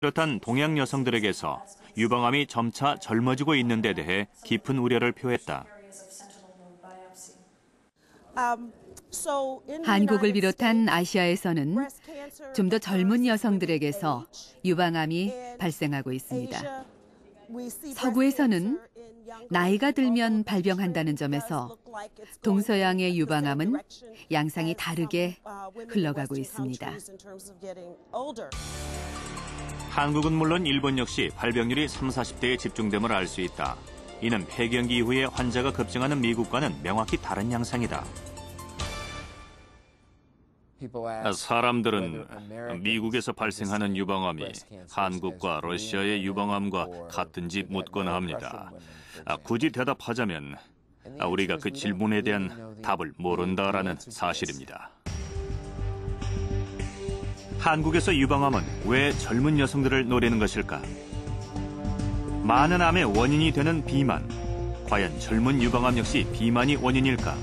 비롯한 동양 여성들에게서 유방암이 점차 젊어지고 있는 데 대해 깊은 우려를 표했다. 한국을 비롯한 아시아에서는 좀 더 젊은 여성들에게서 유방암이 발생하고 있습니다. 서구에서는 나이가 들면 발병한다는 점에서 동서양의 유방암은 양상이 다르게 흘러가고 있습니다. 한국은 물론 일본 역시 발병률이 30, 40대에 집중됨을 알 수 있다. 이는 폐경기 이후에 환자가 급증하는 미국과는 명확히 다른 양상이다. 사람들은 미국에서 발생하는 유방암이 한국과 러시아의 유방암과 같은지 묻거나 합니다. 굳이 대답하자면 우리가 그 질문에 대한 답을 모른다라는 사실입니다. 한국에서 유방암은 왜 젊은 여성들을 노리는 것일까? 많은 암의 원인이 되는 비만. 과연 젊은 유방암 역시 비만이 원인일까?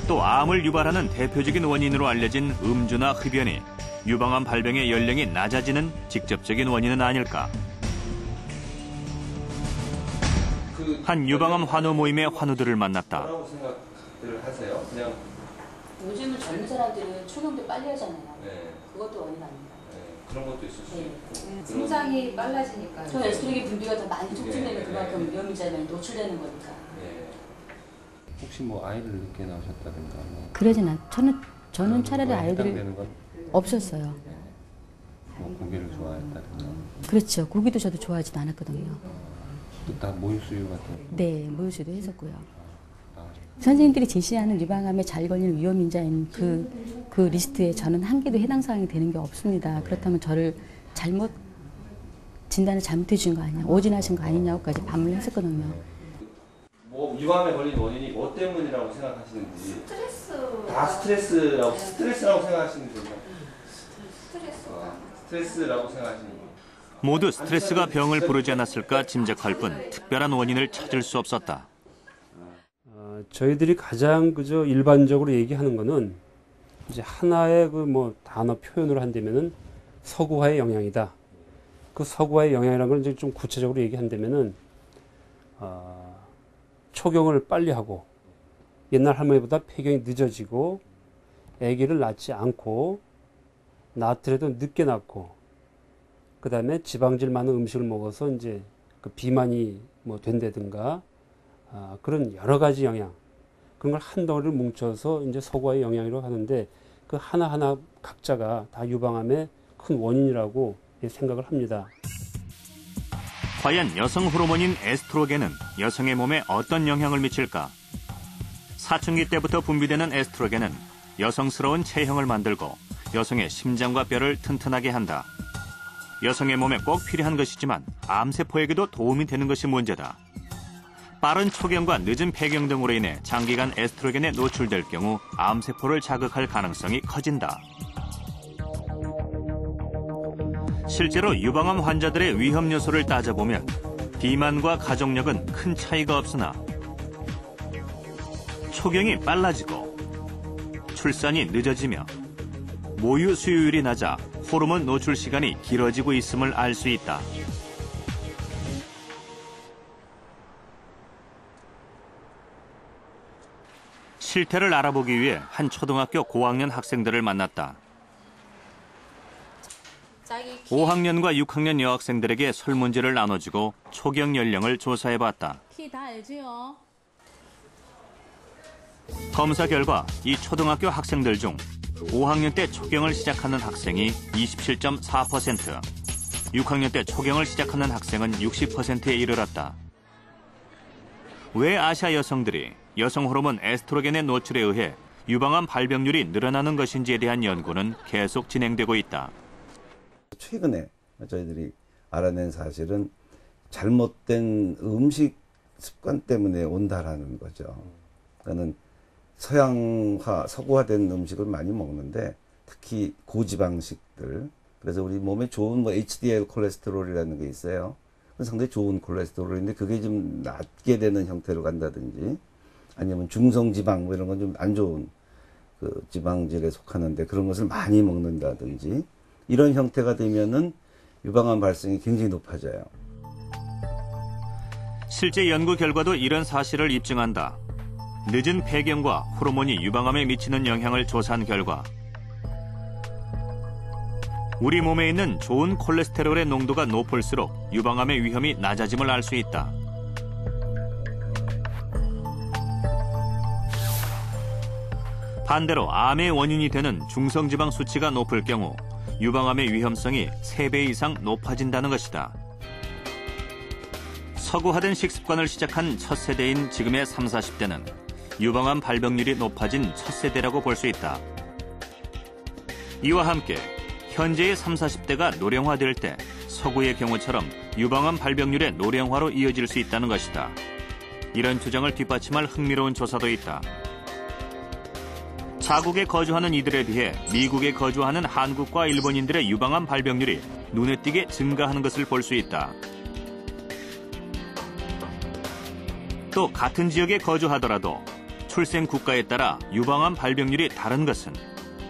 또 암을 유발하는 대표적인 원인으로 알려진 음주나 흡연이 유방암 발병의 연령이 낮아지는 직접적인 원인은 아닐까? 한 유방암 환우 모임의 환우들을 만났다. 뭐라고 생각들을 하세요? 그냥 요즘은 젊은 사람들은 초경도 빨리 하잖아요. 네. 그것도 원인 아닙니다. 네, 그런 것도 있을 수 있고. 증상이 빨라지니까. 저 에스트로겐 분비가 더 많이 촉진되면 네, 그만큼 네. 위험인자에 노출되는 거니까. 네. 혹시 뭐 아이를 늦게 낳으셨다든가 뭐 그러진 않. 저는 차라리 아이들이 해당되는 건 없었어요. 뭐 고기를 좋아했다든가. 그렇죠. 고기도 저도 좋아하지도 않았거든요. 또 다 모유수유 같은. 네, 모유수도 했었고요. 선생님들이 제시하는 유방암에 잘 걸리는 위험인자인 그 리스트에 저는 한 개도 해당 사항이 되는 게 없습니다. 그렇다면 저를 진단을 잘못해 주신 거 아니냐, 오진하신 거 아니냐고까지 반문을 했었거든요. 뭐 유방암에 걸린 원인이 뭐 때문이라고 생각하시는지. 스트레스. 다 스트레스라고 생각하시는 거죠? 스트레스라고 생각하시는 거예요. 모두 스트레스가 병을 부르지 않았을까 짐작할 뿐 특별한 원인을 찾을 수 없었다. 저희들이 가장 그저 일반적으로 얘기하는 거는 이제 하나의 그 뭐 단어 표현으로 한다면은 서구화의 영향이다. 그 서구화의 영향이라는 걸 이제 좀 구체적으로 얘기한다면은 초경을 빨리 하고 옛날 할머니보다 폐경이 늦어지고 아기를 낳지 않고 낳더라도 늦게 낳고 그다음에 지방질 많은 음식을 먹어서 이제 그 비만이 뭐 된다든가 그런 여러 가지 영향 그런 걸 한 덩어리를 뭉쳐서 이제 서구화의 영향이라고 하는데 그 하나하나 각자가 다 유방암의 큰 원인이라고 생각을 합니다. 과연 여성 호르몬인 에스트로겐은 여성의 몸에 어떤 영향을 미칠까? 사춘기 때부터 분비되는 에스트로겐은 여성스러운 체형을 만들고 여성의 심장과 뼈를 튼튼하게 한다. 여성의 몸에 꼭 필요한 것이지만 암세포에게도 도움이 되는 것이 문제다. 빠른 초경과 늦은 폐경 등으로 인해 장기간 에스트로겐에 노출될 경우 암세포를 자극할 가능성이 커진다. 실제로 유방암 환자들의 위험 요소를 따져보면 비만과 가족력은 큰 차이가 없으나 초경이 빨라지고 출산이 늦어지며 모유 수유율이 낮아 호르몬 노출 시간이 길어지고 있음을 알 수 있다. 실태를 알아보기 위해 한 초등학교 고학년 학생들을 만났다. 5학년과 6학년 여학생들에게 설문지를 나눠주고 초경 연령을 조사해봤다. 키 다 알지요? 검사 결과 이 초등학교 학생들 중 5학년 때 초경을 시작하는 학생이 27.4%, 6학년 때 초경을 시작하는 학생은 60%에 이르렀다. 왜 아시아 여성들이 여성 호르몬 에스트로겐의 노출에 의해 유방암 발병률이 늘어나는 것인지에 대한 연구는 계속 진행되고 있다. 최근에 저희들이 알아낸 사실은 잘못된 음식 습관 때문에 온다라는 거죠. 그러니까는 서양화, 서구화된 음식을 많이 먹는데 특히 고지방식들. 그래서 우리 몸에 좋은 뭐 HDL 콜레스테롤이라는 게 있어요. 상당히 좋은 콜레스테롤인데 그게 좀 낮게 되는 형태로 간다든지 아니면 중성지방 뭐 이런 건 좀 안 좋은 그 지방질에 속하는데 그런 것을 많이 먹는다든지 이런 형태가 되면은 유방암 발생이 굉장히 높아져요. 실제 연구 결과도 이런 사실을 입증한다. 늦은 폐경과 호르몬이 유방암에 미치는 영향을 조사한 결과 우리 몸에 있는 좋은 콜레스테롤의 농도가 높을수록 유방암의 위험이 낮아짐을 알 수 있다. 반대로 암의 원인이 되는 중성지방 수치가 높을 경우 유방암의 위험성이 3배 이상 높아진다는 것이다. 서구화된 식습관을 시작한 첫 세대인 지금의 30, 40대는 유방암 발병률이 높아진 첫 세대라고 볼 수 있다. 이와 함께 현재의 30, 40대가 노령화될 때 서구의 경우처럼 유방암 발병률의 노령화로 이어질 수 있다는 것이다. 이런 주장을 뒷받침할 흥미로운 조사도 있다. 자국에 거주하는 이들에 비해 미국에 거주하는 한국과 일본인들의 유방암 발병률이 눈에 띄게 증가하는 것을 볼 수 있다. 또 같은 지역에 거주하더라도 출생 국가에 따라 유방암 발병률이 다른 것은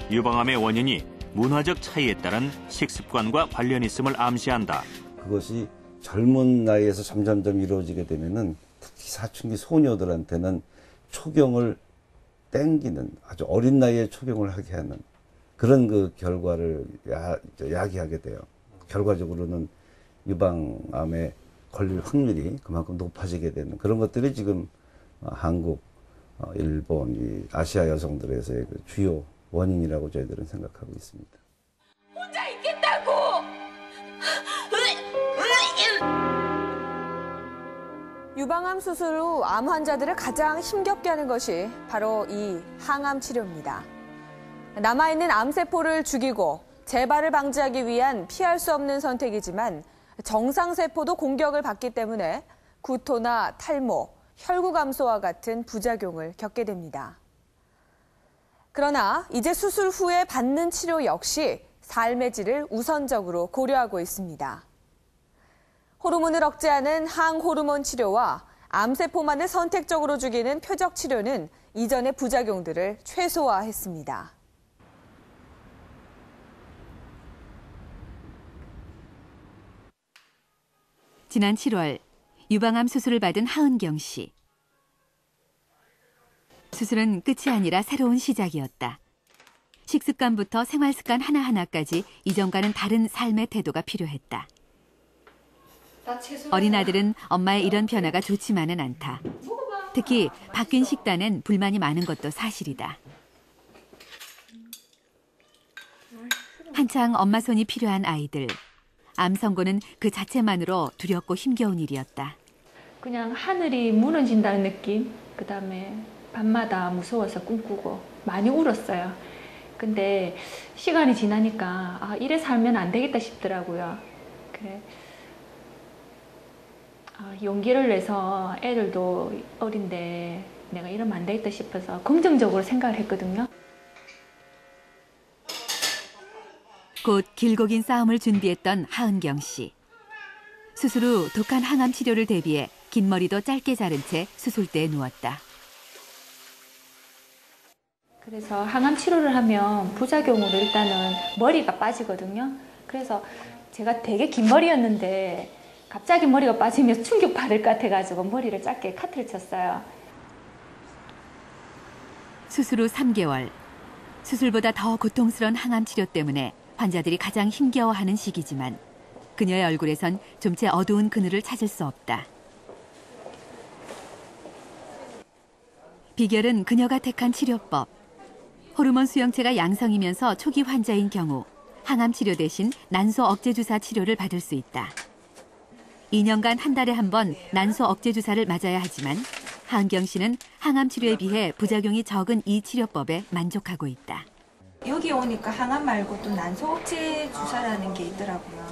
유방암의 원인이 문화적 차이에 따른 식습관과 관련이 있음을 암시한다. 그것이 젊은 나이에서 점점점 이루어지게 되면은 특히 사춘기 소녀들한테는 초경을 땡기는 아주 어린 나이에 초경을 하게 하는 그런 그 결과를 야기하게 돼요. 결과적으로는 유방암에 걸릴 확률이 그만큼 높아지게 되는 그런 것들이 지금 한국, 일본, 이 아시아 여성들에서의 그 주요 원인이라고 저희들은 생각하고 있습니다. 혼자 있겠다고! 유방암 수술 후 암 환자들을 가장 힘겹게 하는 것이 바로 이 항암 치료입니다. 남아있는 암세포를 죽이고 재발을 방지하기 위한 피할 수 없는 선택이지만 정상세포도 공격을 받기 때문에 구토나 탈모, 혈구 감소와 같은 부작용을 겪게 됩니다. 그러나 이제 수술 후에 받는 치료 역시 삶의 질을 우선적으로 고려하고 있습니다. 호르몬을 억제하는 항호르몬 치료와 암세포만을 선택적으로 죽이는 표적 치료는 이전의 부작용들을 최소화했습니다. 지난 7월 유방암 수술을 받은 하은경 씨. 수술은 끝이 아니라 새로운 시작이었다. 식습관부터 생활습관 하나하나까지 이전과는 다른 삶의 태도가 필요했다. 어린 아들은 엄마의 이런 변화가 좋지만은 않다. 특히 바뀐 식단엔 불만이 많은 것도 사실이다. 한창 엄마 손이 필요한 아이들. 암 선고는 그 자체만으로 두렵고 힘겨운 일이었다. 그냥 하늘이 무너진다는 느낌, 그다음에 밤마다 무서워서 꿈꾸고 많이 울었어요. 근데 시간이 지나니까 이래 살면 안 되겠다 싶더라고요. 그래. 용기를 내서 애들도 어린데 내가 이러면 안 되겠다 싶어서 긍정적으로 생각을 했거든요. 곧 길고 긴 싸움을 준비했던 하은경 씨. 수술 후 독한 항암 치료를 대비해 긴 머리도 짧게 자른 채 수술대에 누웠다. 그래서 항암 치료를 하면 부작용으로 일단은 머리가 빠지거든요. 그래서 제가 되게 긴 머리였는데 갑자기 머리가 빠지면 충격받을 것 같아가지고 머리를 짧게 카트를 쳤어요. 수술 후 3개월. 수술보다 더 고통스러운 항암 치료 때문에 환자들이 가장 힘겨워하는 시기지만 그녀의 얼굴에선 좀채 어두운 그늘을 찾을 수 없다. 비결은 그녀가 택한 치료법. 호르몬 수용체가 양성이면서 초기 환자인 경우 항암 치료 대신 난소 억제 주사 치료를 받을 수 있다. 2년간 한 달에 한 번 난소 억제 주사를 맞아야 하지만 하은경 씨는 항암 치료에 비해 부작용이 적은 이 치료법에 만족하고 있다. 여기 오니까 항암 말고 또 난소 억제 주사라는 게 있더라고요.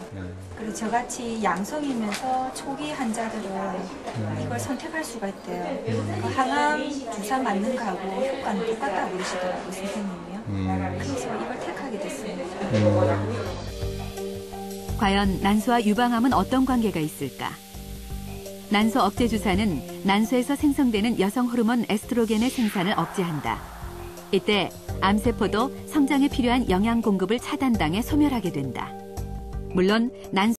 그래서 저같이 양성이면서 초기 환자들은 이걸 선택할 수가 있대요. 그 항암 주사 맞는 거하고 효과는 똑같다고 그러시더라고요, 선생님이요. 그래서 이걸 택하게 됐습니다. 과연 난소와 유방암은 어떤 관계가 있을까? 난소 억제 주사는 난소에서 생성되는 여성 호르몬 에스트로겐의 생산을 억제한다. 이때 암세포도 성장에 필요한 영양 공급을 차단당해 소멸하게 된다. 물론 난소